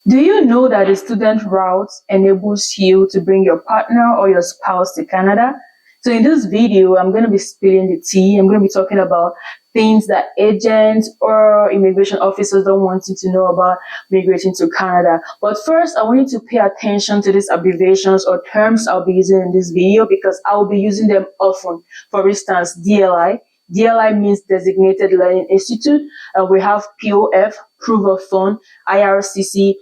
Do you know that the student route enables you to bring your partner or your spouse to Canada? So in this video, I'm going to be spilling the tea. I'm going to be talking about things that agents or immigration officers don't want you to know about migrating to Canada. But first, I want you to pay attention to these abbreviations or terms I'll be using in this video because I'll be using them often. For instance, DLI. DLI means Designated Learning Institute. We have POF, Proof of Fund, IRCC,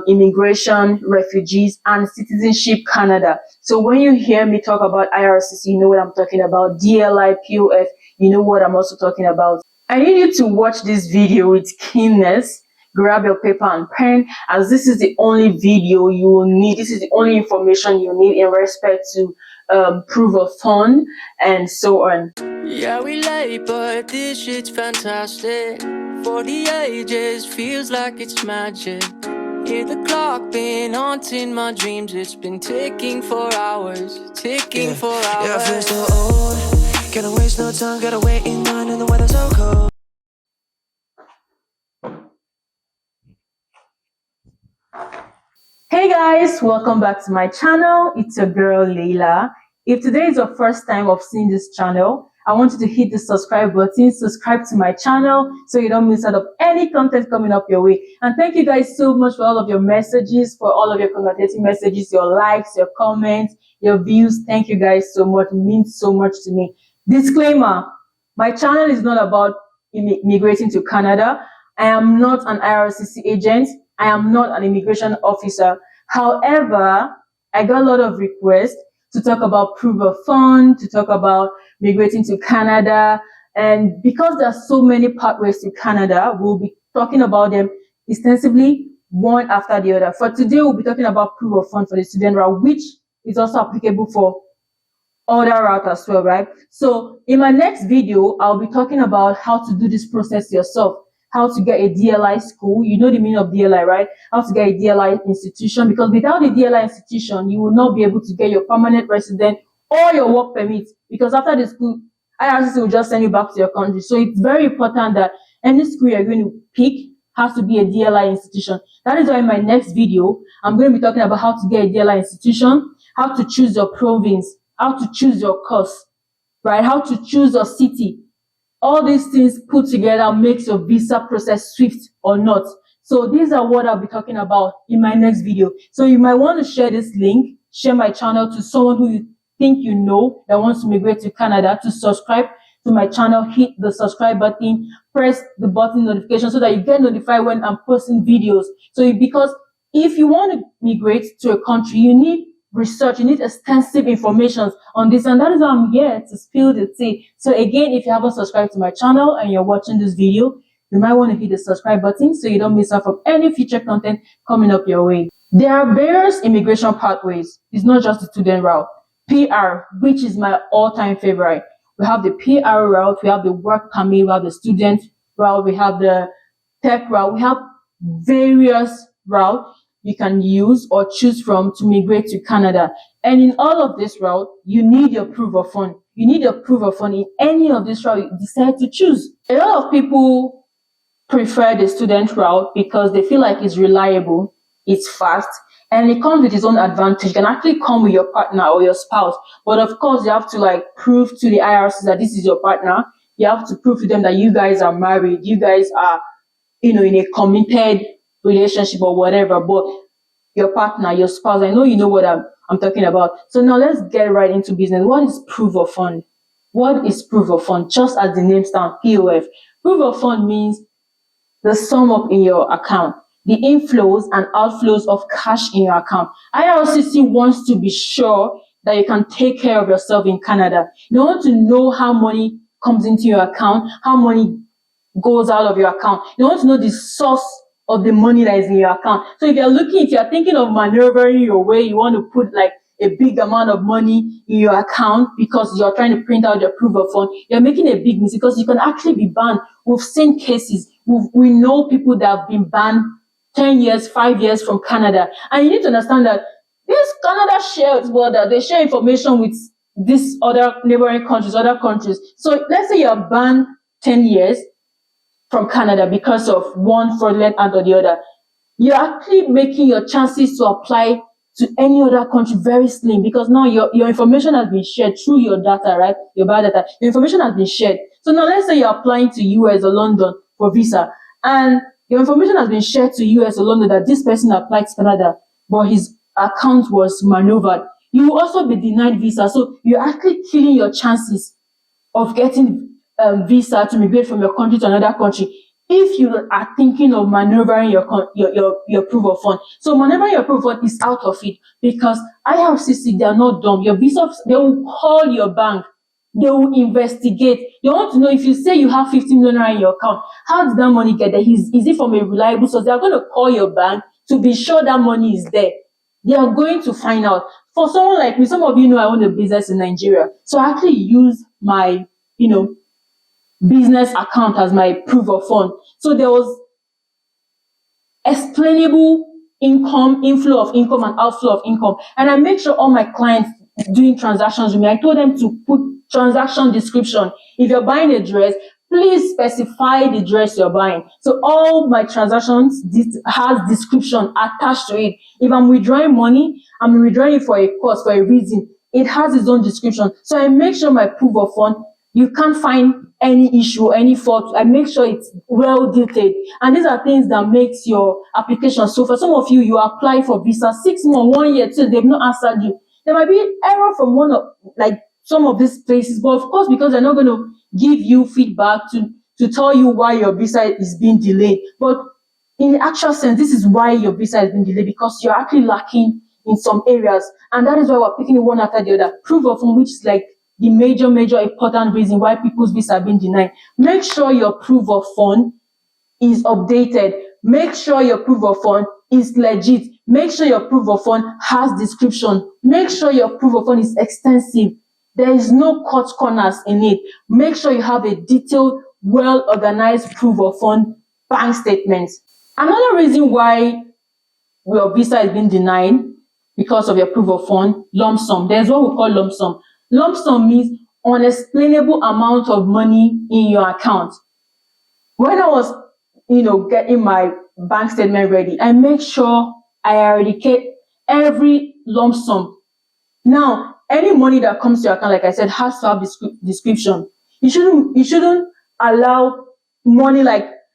Immigration, Refugees, and Citizenship Canada. So when you hear me talk about IRCC, you know what I'm talking about. DLI, POF, you know what I'm also talking about. I need you to watch this video with keenness. Grab your paper and pen, as this is the only video you will need. This is the only information you need in respect to proof of fund and so on. Yeah, we late, but this shit's fantastic. For the ages, feels like it's magic. Hear the clock been haunting my dreams. It's been ticking for hours, ticking for hours. Yeah, I feel so old. Gotta waste no time, gotta wait in line, and the weather's so cold. Hey guys, welcome back to my channel. It's your girl Lailah. If today is your first time of seeing this channel, I want you to hit the subscribe button, subscribe to my channel so you don't miss out of any content coming up your way. And thank you guys so much for all of your messages, for all of your congratulating messages, your likes, your comments, your views. Thank you guys so much. It means so much to me. Disclaimer, my channel is not about immigrating to Canada. I am not an IRCC agent. I am not an immigration officer. However, I got a lot of requests to talk about proof of fund, to talk about migrating to Canada. And because there are so many pathways to Canada, we'll be talking about them extensively, one after the other. For today, we'll be talking about proof of fund for the student route, which is also applicable for other route as well, right? So in my next video, I'll be talking about how to do this process yourself. How to get a DLI school. You know the meaning of DLI, right? How to get a DLI institution, because without a DLI institution, you will not be able to get your permanent resident or your work permit, because after the school, IRCC will just send you back to your country. So it's very important that any school you're going to pick has to be a DLI institution. That is why in my next video, I'm going to be talking about how to get a DLI institution, how to choose your province, how to choose your course, right? How to choose your city. All these things put together makes your visa process swift or not. So these are what I'll be talking about in my next video. So you might want to share this link, share my channel to someone who you think you know that wants to migrate to Canada, to subscribe to my channel, hit the subscribe button, press the button notification so that you get notified when I'm posting videos. Because if you want to migrate to a country, you need research, you need extensive information on this, and that is why I'm here to spill the tea. So again, if you haven't subscribed to my channel and you're watching this video, you might want to hit the subscribe button so you don't miss out from any future content coming up your way. There are various immigration pathways. It's not just the student route. PR, which is my all-time favorite. We have the PR route, we have the work permit, we have the student route, we have the tech route, we have various routes you can use or choose from to migrate to Canada. And in all of this route, you need your proof of fund. You need your proof of fund in any of this route you decide to choose. A lot of people prefer the student route because they feel like it's reliable, it's fast, and it comes with its own advantage. You can actually come with your partner or your spouse. But of course, you have to prove to the IRC that this is your partner. You have to prove to them that you guys are married. You guys are, in a committed relationship or whatever, but your partner, your spouse, I know you know what I'm talking about. So now let's get right into business. What is proof of fund? What is proof of fund? Just as the name sounds, POF. Proof of fund means the sum up in your account, the inflows and outflows of cash in your account. IRCC wants to be sure that you can take care of yourself in Canada. They want to know how money comes into your account, how money goes out of your account. They want to know the source of the money that is in your account. So if you're thinking of maneuvering your way, you want to put a big amount of money in your account because you're trying to print out your proof of fund, you're making a big mistake because you can actually be banned. We've seen cases. We know people that have been banned 10 years, 5 years from Canada. And you need to understand that this Canada shares, that they share information with these other neighboring countries, other countries. So let's say you're banned 10 years from Canada because of one fraudulent act or the other. you're actually making your chances to apply to any other country very slim, because now your information has been shared through your data, right? Your biodata. Your information has been shared. So now let's say you're applying to US or London for visa, and your information has been shared to US or London that this person applied to Canada, but his account was maneuvered. You will also be denied visa. So you're actually killing your chances of getting visa to migrate from your country to another country if you are thinking of maneuvering your proof of fund. So maneuvering your proof of fund is out of it, because IRCC, they are not dumb. Your visa, they will call your bank, they will investigate. They want to know, if you say you have 50 million naira in your account, how did that money get there? Is it from a reliable source? They are going to call your bank to be sure that money is there. They are going to find out. For someone like me, some of you know I own a business in Nigeria, so I actually use my, business account as my proof of fund. So there was explainable income, inflow of income and outflow of income. And I make sure all my clients doing transactions with me, I told them to put transaction description. If you're buying a dress, please specify the dress you're buying. So all my transactions has description attached to it. If I'm withdrawing money, I'm withdrawing it for a cause, for a reason. It has its own description. So I make sure my proof of fund, you can't find any issue, any fault. I make sure it's well detailed. And these are things that makes your application. So for some of you, you apply for visa 6 months, 1 year, till they've not answered you. There might be error from one of, some of these places, but of course, because they're not going to give you feedback to tell you why your visa is being delayed. But in the actual sense, this is why your visa has been delayed, because you're actually lacking in some areas. And that is why we're picking one after the other. Proof of fund, which is the major important reason why people's visa have been denied. Make sure your proof of fund is updated. Make sure your proof of fund is legit. Make sure your proof of fund has description. Make sure your proof of fund is extensive. There is no cut corners in it. Make sure you have a detailed, well-organized proof of fund bank statement. Another reason why your visa has been denied because of your proof of fund, lump sum. There's what we call lump sum. Lump sum means unexplainable amount of money in your account. When I was, getting my bank statement ready, I make sure I eradicate every lump sum. Now, any money that comes to your account, like I said, has to have description. You shouldn't allow money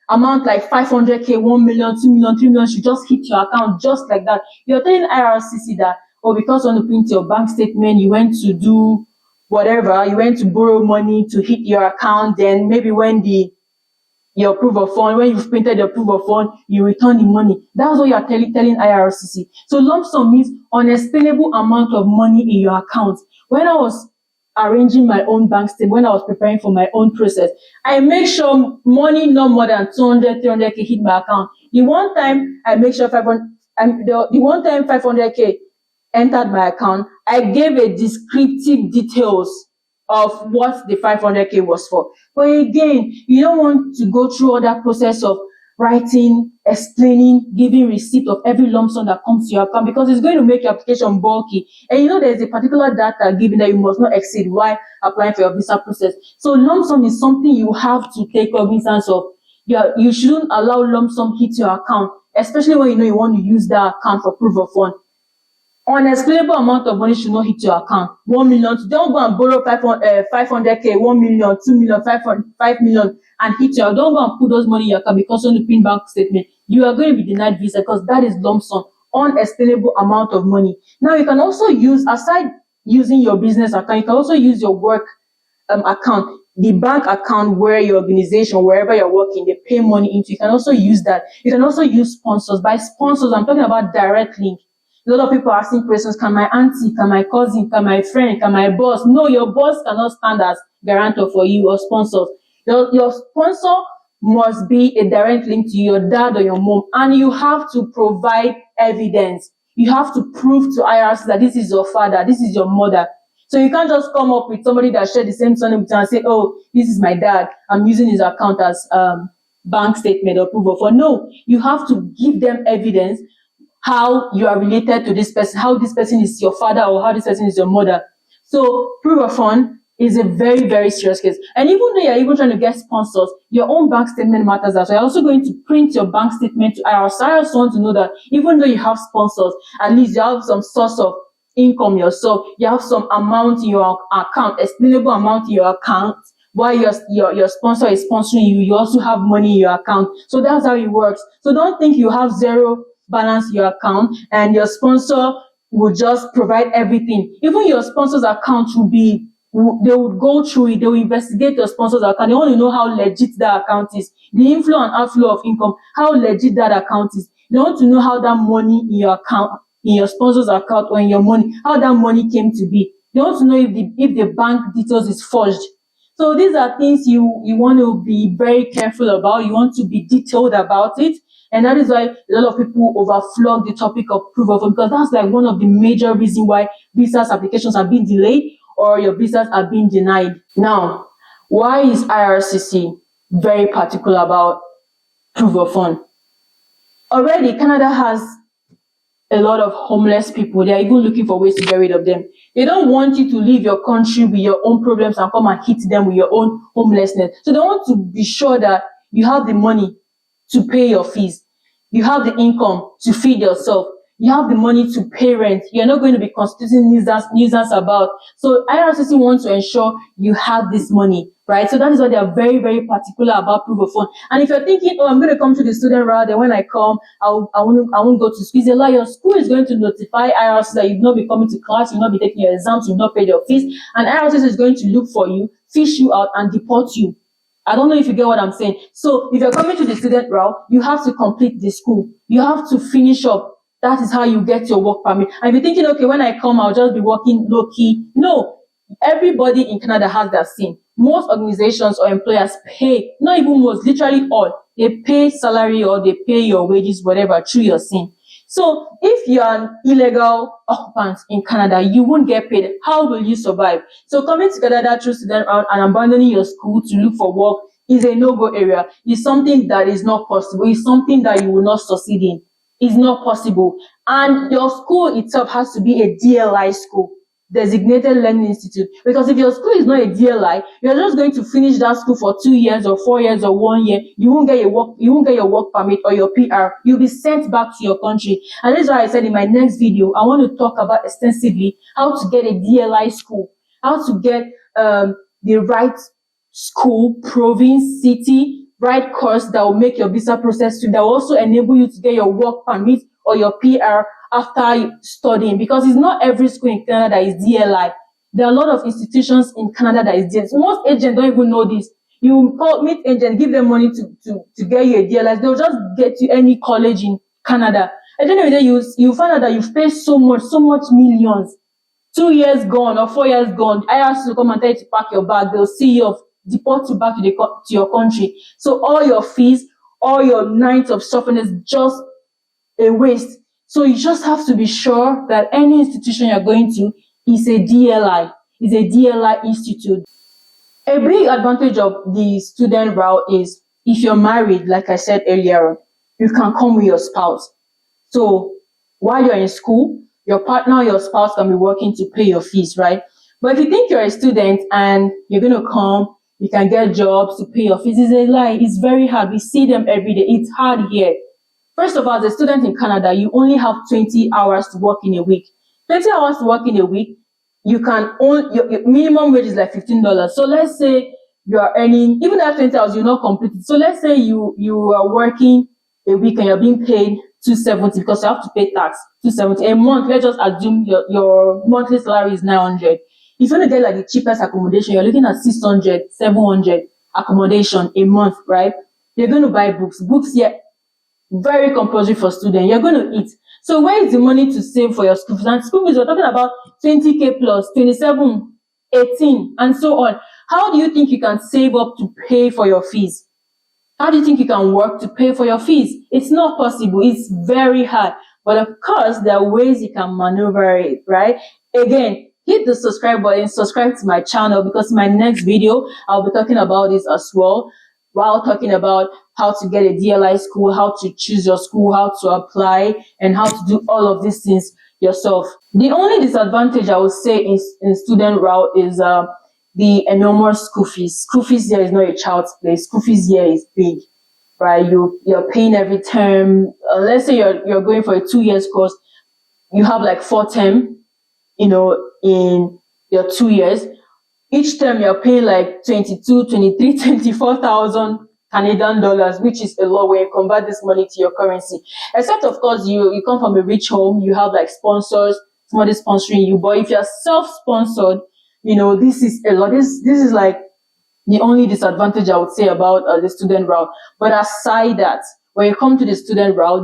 amount like 500K, 1 million, 2 million, 3 million should just hit your account just like that. You're telling IRCC that, because you want to print your bank statement, you went to do whatever, you went to borrow money to hit your account, then maybe when your proof of fund, when you've printed your proof of fund, you return the money. That's what you're telling IRCC. So lump sum means unexplainable amount of money in your account. When I was arranging my own bank statement, when I was preparing for my own process, I make sure money no more than 200, 300K hit my account. The one time I make sure 500K entered my account, I gave a descriptive details of what the 500K was for. But again, you don't want to go through all that process of writing, explaining, giving receipt of every lump sum that comes to your account, because it's going to make your application bulky. And there's a particular data given that you must not exceed while applying for your visa process. So lump sum is something you have to take cognizance of. You shouldn't allow lump sum hit your account, especially when you want to use that account for proof of fund. Unexplainable amount of money should not hit your account. 1 million. Don't go and borrow 500K, 1 million, 2 million, 5 million, and hit your. Don't go and put those money in your account because on the print bank statement, you are going to be denied visa, because that is lump sum, unexplainable amount of money. Now you can also use, aside using your business account, you can also use your work account, the bank account where your organization, wherever you're working, they pay money into. You can also use that. You can also use sponsors. By sponsors, I'm talking about direct link. A lot of people are asking questions, can my auntie, can my cousin, can my friend, can my boss? No, your boss cannot stand as guarantor for you or sponsors. Your sponsor must be a direct link to your dad or your mom, and you have to provide evidence. You have to prove to IRS that this is your father, this is your mother. So you can't just come up with somebody that shared the same surname with you and say, this is my dad, I'm using his account as bank statement or proof of fund. No, you have to give them evidence how you are related to this person, how this person is your father or how this person is your mother. So proof of fund is a very, very serious case. And even though you're even trying to get sponsors, your own bank statement matters as well. You're also going to print your bank statement to IRS. So I also want to know that even though you have sponsors, at least you have some source of income yourself. You have some amount in your account, explainable amount in your account. While your sponsor is sponsoring you, you also have money in your account. So that's how it works. So don't think you have zero balance in your account and your sponsor will just provide everything. Even your sponsor's account they would go through it, they will investigate your sponsor's account. They want to know how legit that account is. The inflow and outflow of income, how legit that account is. They want to know how that money in your account, in your sponsor's account or in your money, how that money came to be. They want to know if the bank details is forged. So these are things you want to be very careful about. You want to be detailed about it. And that is why a lot of people overflog the topic of proof of funds, because that's like one of the major reasons why visas applications are being delayed or your visas are being denied. Now, why is IRCC very particular about proof of fund? Already, Canada has a lot of homeless people. They are even looking for ways to get rid of them. They don't want you to leave your country with your own problems and come and hit them with your own homelessness. So they want to be sure that you have the money to pay your fees. You have the income to feed yourself. You have the money to pay rent. You're not going to be constituting nuisance about. So IRCC wants to ensure you have this money, right? So that is why they are very, very particular about proof of fund. And if you're thinking, oh, I'm going to come to the student route, then when I come, I won't go to school. It's like your school is going to notify IRCC that you've not been coming to class, you've not been taking your exams, you've not paid your fees, and IRCC is going to look for you, fish you out, and deport you. I don't know if you get what I'm saying. So if you're coming to the student route, you have to complete the school. You have to finish up. That is how you get your work permit. And if you're thinking, okay, when I come, I'll just be working low-key. No, everybody in Canada has that same. Most organizations or employers pay, not even most, literally all. They pay salary or they pay your wages, whatever, through your SIN. So if you're an illegal occupant in Canada, you won't get paid. How will you survive? So coming to Canada through student route and abandoning your school to look for work is a no-go area. It's something that is not possible. It's something that you will not succeed in. It's not possible. And your school itself has to be a DLI school, Designated Learning Institute. Because if your school is not a DLI, you're just going to finish that school for 2 years or 4 years or 1 year. You won't get your work permit or your PR. You'll be sent back to your country. And that's why I said in my next video, I want to talk about extensively how to get a DLI school, how to get the right school, province, city, right course that will make your visa process that will also enable you to get your work permit or your PR after studying, because it's not every school in Canada that is DLI. There are a lot of institutions in Canada that is DLI. Most agents don't even know this. You meet agents, give them money to get you a DLI. They'll just get you any college in Canada. At the end of the day, you find out that you've paid so much millions. 2 years gone or 4 years gone. I asked you to come and tell you to pack your bag. They'll see you off, deport you back to your country. So all your fees, all your nights of suffering is just a waste. So you just have to be sure that any institution you're going to is a DLI, is a DLI institute. A big advantage of the student route is if you're married, like I said earlier, you can come with your spouse. So while you're in school, your partner or your spouse can be working to pay your fees, right? But if you think you're a student and you're going to come, you can get jobs to pay your fees, it's a lie. It's very hard. We see them every day. It's hard here. First of all, as a student in Canada, you only have 20 hours to work in a week. 20 hours to work in a week, you can own, your minimum wage is like $15. So let's say you are earning, even at 20 hours, you're not completed. So let's say you are working a week and you're being paid $270 because you have to pay tax, $270 a month. Let's just assume your monthly salary is $900. If you want to get like the cheapest accommodation, you're looking at $600, $700 accommodation a month, right? You're going to buy books. Books here, very compulsory for students. You're going to eat. So where is the money to save for your school fees? And school fees, we're talking about 20K plus, 27, 18, and so on. How do you think you can save up to pay for your fees? How do you think you can work to pay for your fees? It's not possible. It's very hard. But of course, there are ways you can maneuver it, right? Again, hit the subscribe button, subscribe to my channel, because in my next video, I'll be talking about this as well, while talking about how to get a DLI school, how to choose your school, how to apply, and how to do all of these things yourself. The only disadvantage I would say in student route is the enormous school fees. School fees here is not a child's play. School fees here is big, right? You're paying every term. Let's say you're going for a 2 years course. You have like 4 term, in your 2 years. Each term you're paying like 22, 23, 24,000 Canadian dollars, which is a lot when you convert this money to your currency. Except of course you come from a rich home, you have like sponsors, somebody sponsoring you. But if you're self-sponsored, this is a lot. This is like the only disadvantage I would say about the student route. But aside that, when you come to the student route,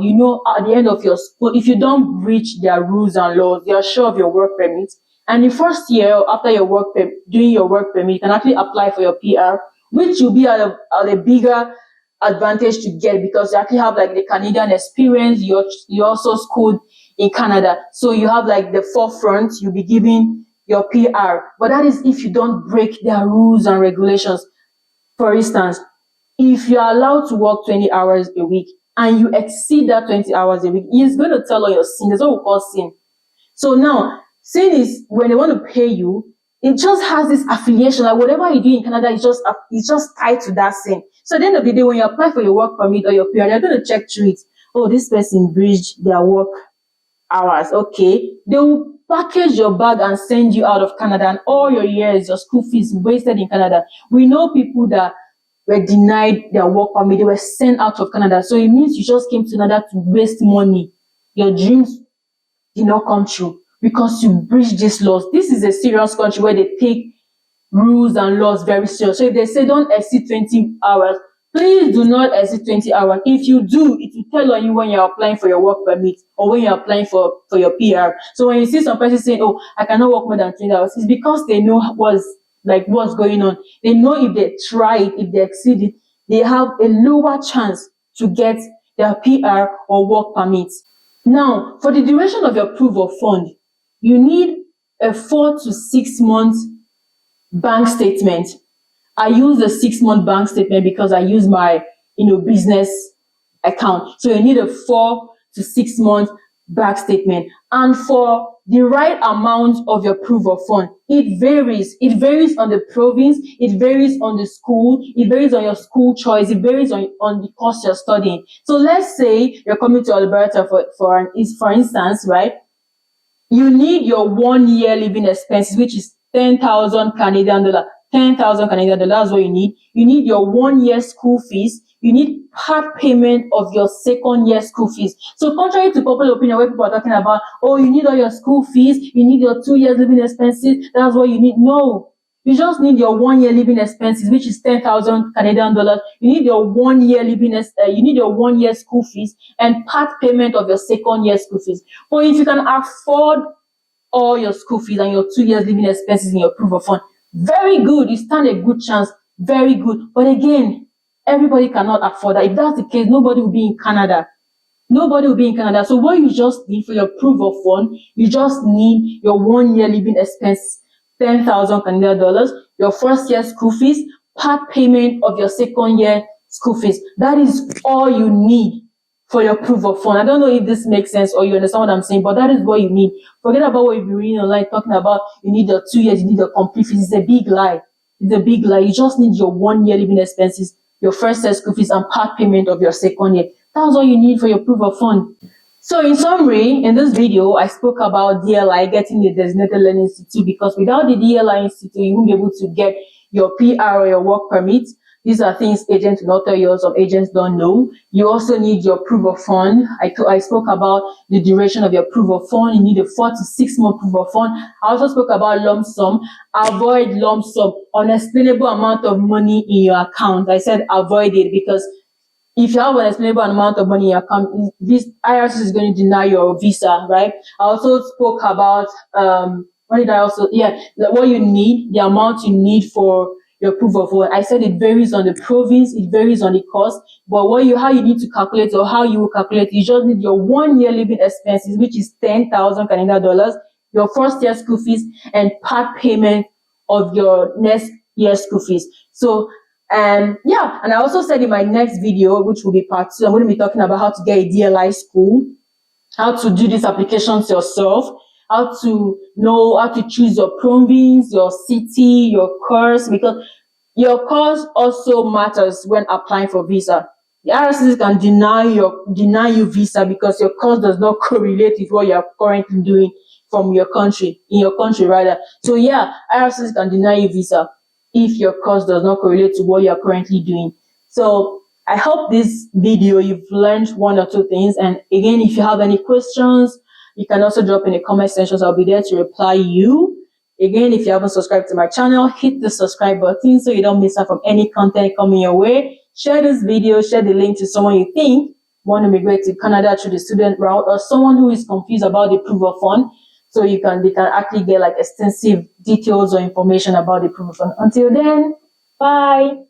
at the end of your school, if you don't breach their rules and laws, they are sure of your work permit. And the first year after your doing your work permit, you can actually apply for your PR, which will be at a bigger advantage to get because you actually have like the Canadian experience. You also schooled in Canada, so you have like the forefront. You'll be giving your PR, but that is if you don't break their rules and regulations. For instance, if you are allowed to work 20 hours a week and you exceed that 20 hours a week, it's going to tell on your sin. That's what we call sin. So now, sin is when they want to pay you, it just has this affiliation. Like whatever you do in Canada, it's just tied to that sin. So at the end of the day, when you apply for your work permit or your PR, they're going to check through it. Oh, this person breached their work hours. Okay. They will package your bag and send you out of Canada, and all your years, your school fees wasted in Canada. We know people that were denied their work permit. They were sent out of Canada. So it means you just came to Canada to waste money. Your dreams did not come true because you breached these laws. This is a serious country where they take rules and laws very serious. So if they say don't exceed 20 hours, please do not exceed 20 hours. If you do, it will tell on you when you're applying for your work permit or when you're applying for your PR. So when you see some person saying, oh, I cannot work more than 20 hours, it's because they know what's going on. They know if they try it, if they exceed it, they have a lower chance to get their PR or work permit. Now, for the duration of your proof of fund, you need a 4 to 6 month bank statement. I use the 6-month bank statement because I use my, business account. So you need a 4 to 6 month bank statement. And for the right amount of your proof of fund, it varies. It varies on the province. It varies on the school. It varies on your school choice. It varies on the course you're studying. So let's say you're coming to Alberta for instance, right? You need your 1 year living expenses, which is 10,000 Canadian dollar. 10,000 Canadian dollars, that's what you need. You need your 1 year school fees. You need part payment of your 2nd year school fees. So contrary to popular opinion where people are talking about, oh, you need all your school fees, you need your 2 years living expenses, that's what you need. No, you just need your 1 year living expenses, which is 10,000 Canadian dollars. You need your 1 year you need your 1 year school fees and part payment of your 2nd year school fees. But if you can afford all your school fees and your 2 years living expenses in your proof of fund, very good. You stand a good chance. Very good. But again, everybody cannot afford that. If that's the case, nobody will be in Canada. Nobody will be in Canada. So what you just need for your proof of fund, you just need your 1 year living expense, 10,000 Canadian dollars, your 1st year school fees, part payment of your 2nd year school fees. That is all you need for your proof of fund. I don't know if this makes sense or you understand what I'm saying, but that is what you need. Forget about what you've been reading online talking about you need your 2 years, you need your complete fees. It's a big lie. It's a big lie. You just need your 1 year living expenses, your 1st year school fees, and part payment of your 2nd year. That's all you need for your proof of fund. So in summary, in this video, I spoke about DLI, getting the Designated Learning Institute, because without the DLI Institute, you won't be able to get your PR or your work permit. These are things agents will not tell you, some agents don't know. You also need your proof of fund. I spoke about the duration of your proof of fund. You need a 4 to 6 month proof of fund. I also spoke about lump sum. Avoid lump sum, unexplainable amount of money in your account. I said avoid it because if you have an unexplainable amount of money in your account, this IRS is going to deny your visa, right? I also spoke about, what you need, the amount you need for your proof of fund. I said it varies on the province, it varies on the cost, but how you need to calculate or how you will calculate, you just need your 1 year living expenses, which is 10,000 Canadian dollars, your 1st year school fees, and part payment of your next year's school fees. So, and I also said in my next video, which will be part 2, I'm going to be talking about how to get a DLI school, how to do these applications yourself, how to know how to choose your province, your city, your course, because your course also matters when applying for visa. The IRCC can deny you visa because your course does not correlate with what you are currently doing from your country, in your country rather. So yeah, IRCC can deny you visa if your course does not correlate to what you are currently doing. So I hope this video you've learned one or two things. And again, if you have any questions, you can also drop in the comment section. So I'll be there to reply you. Again, if you haven't subscribed to my channel, hit the subscribe button so you don't miss out from any content coming your way. Share this video, share the link to someone you think want to migrate to Canada through the student route, or someone who is confused about the proof of fund, so they can actually get like extensive details or information about the proof of fund. Until then, bye.